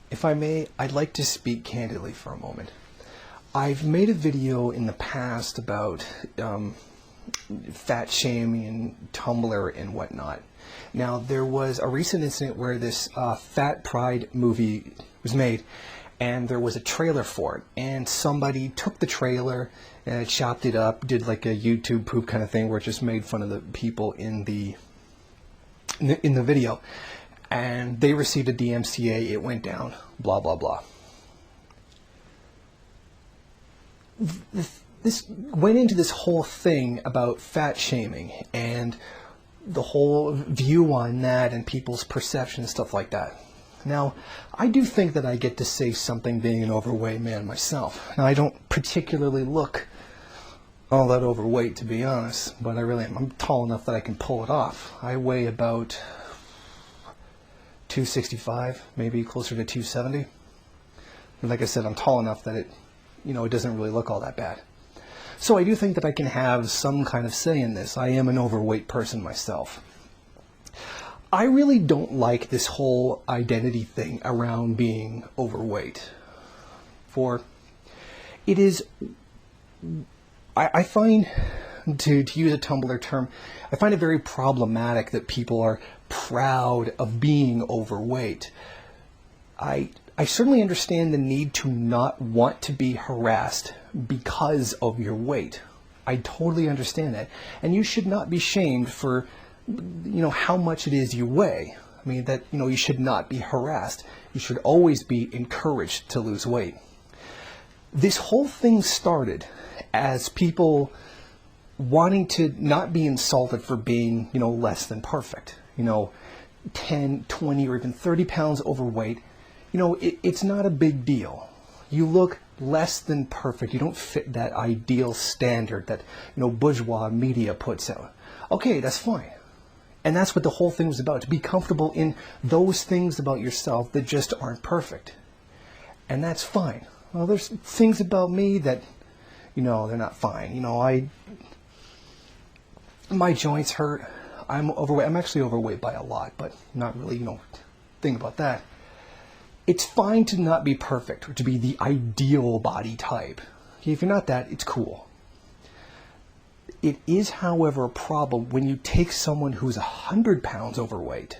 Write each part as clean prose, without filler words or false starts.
If I may, I'd like to speak candidly for a moment. I've made a video in the past about fat shaming and Tumblr and whatnot. Now, there was a recent incident where this Fat Pride movie was made, and there was a trailer for it, and somebody took the trailer and chopped it up, did like a YouTube poop kind of thing where it just made fun of the people in the video, and they received a DMCA, it went down, blah blah blah. This went into this whole thing about fat shaming and the whole view on that and people's perception and stuff like that. Now, I do think that I get to say something being an overweight man myself. Now, I don't particularly look all that overweight, to be honest, but I really am. I'm tall enough that I can pull it off. I weigh about 265, maybe closer to 270. And like I said, I'm tall enough that it doesn't really look all that bad. So I do think that I can have some kind of say in this. I am an overweight person myself. I really don't like this whole identity thing around being overweight. For it is, I find, to use a Tumblr term, I find it very problematic that people are proud of being overweight. I certainly understand the need to not want to be harassed because of your weight. I totally understand that. And you should not be shamed for, how much it is you weigh. I mean, that, you should not be harassed. You should always be encouraged to lose weight. This whole thing started as people wanting to not be insulted for being, less than perfect. 10, 20, or even 30 pounds overweight. It's not a big deal. You look less than perfect. You don't fit that ideal standard that, bourgeois media puts out. Okay, that's fine. And that's what the whole thing was about, to be comfortable in those things about yourself that just aren't perfect. And that's fine. Well, there's things about me that, they're not fine. My joints hurt. I'm overweight. I'm actually overweight by a lot, but not really, think about that. It's fine to not be perfect or to be the ideal body type. If you're not that, it's cool. It is, however, a problem when you take someone who's 100 pounds overweight,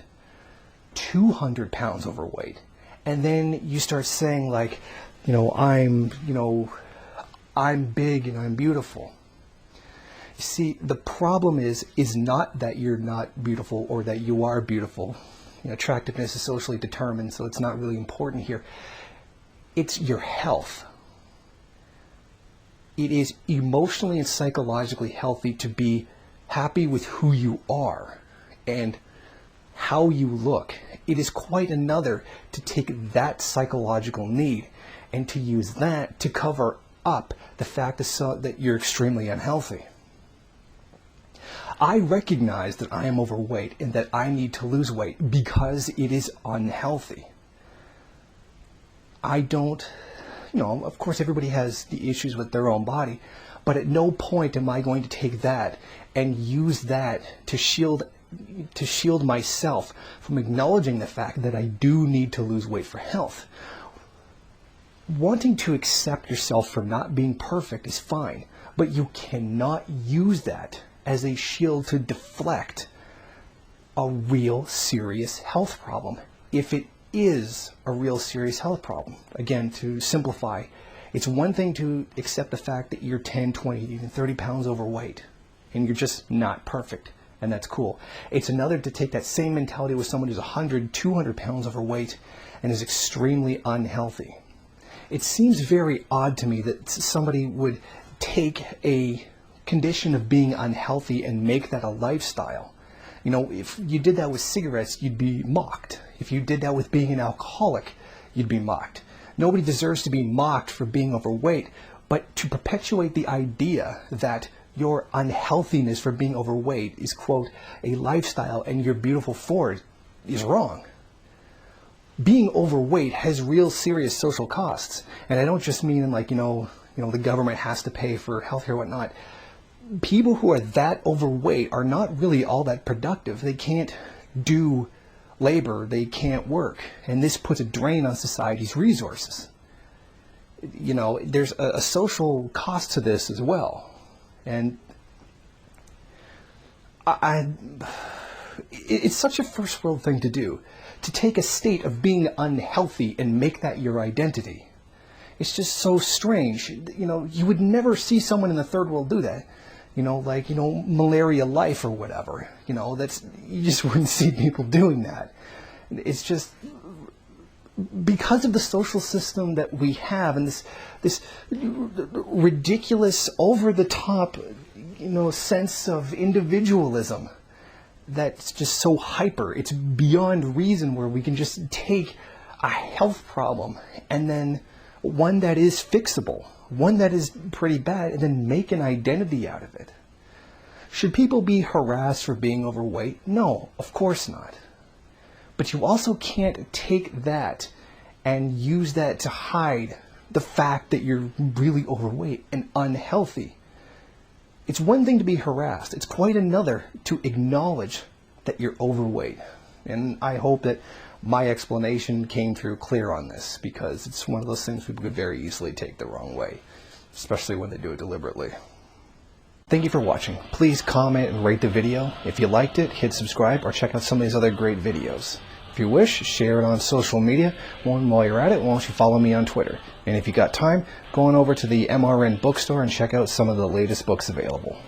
200 pounds overweight, and then you start saying like, I'm big and I'm beautiful. You see, the problem is not that you're not beautiful or that you are beautiful. Attractiveness is socially determined, so it's not really important here. It's your health. It is emotionally and psychologically healthy to be happy with who you are and how you look. It is quite another to take that psychological need and to use that to cover up the fact that you're extremely unhealthy. I recognize that I am overweight and that I need to lose weight because it is unhealthy. I don't, of course everybody has the issues with their own body, but at no point am I going to take that and use that to shield myself from acknowledging the fact that I do need to lose weight for health. Wanting to accept yourself for not being perfect is fine, but you cannot use that as a shield to deflect a real serious health problem. If it is a real serious health problem, again, to simplify, it's one thing to accept the fact that you're 10, 20, even 30 pounds overweight and you're just not perfect, and that's cool. It's another to take that same mentality with someone who's 100, 200 pounds overweight and is extremely unhealthy. It seems very odd to me that somebody would take a condition of being unhealthy and make that a lifestyle. If you did that with cigarettes, you'd be mocked. If you did that with being an alcoholic, you'd be mocked. Nobody deserves to be mocked for being overweight, but to perpetuate the idea that your unhealthiness for being overweight is, quote, a lifestyle and you're beautiful for it is wrong. Being overweight has real serious social costs. And I don't just mean like, the government has to pay for healthcare and whatnot. People who are that overweight are not really all that productive. They can't do labor, they can't work. And this puts a drain on society's resources. You know, there's a social cost to this as well. And it's such a first world thing to do, to take a state of being unhealthy and make that your identity. It's just so strange. You know, you would never see someone in the third world do that. You know, like, you know, malaria life or whatever. You know, you just wouldn't see people doing that. It's just because of the social system that we have, and this ridiculous, over the top, you know, sense of individualism that's just so hyper. It's beyond reason, where we can just take a health problem and then one that is fixable, one that is pretty bad, and then make an identity out of it. Should people be harassed for being overweight? No, of course not. But you also can't take that and use that to hide the fact that you're really overweight and unhealthy. It's one thing to be harassed. It's quite another to acknowledge that you're overweight. And I hope that my explanation came through clear on this, because it's one of those things people could very easily take the wrong way, especially when they do it deliberately. Thank you for watching. Please comment and rate the video. If you liked it, hit subscribe or check out some of these other great videos. If you wish, share it on social media. While you're at it, why don't you follow me on Twitter? And if you got time, go on over to the MRN bookstore and check out some of the latest books available.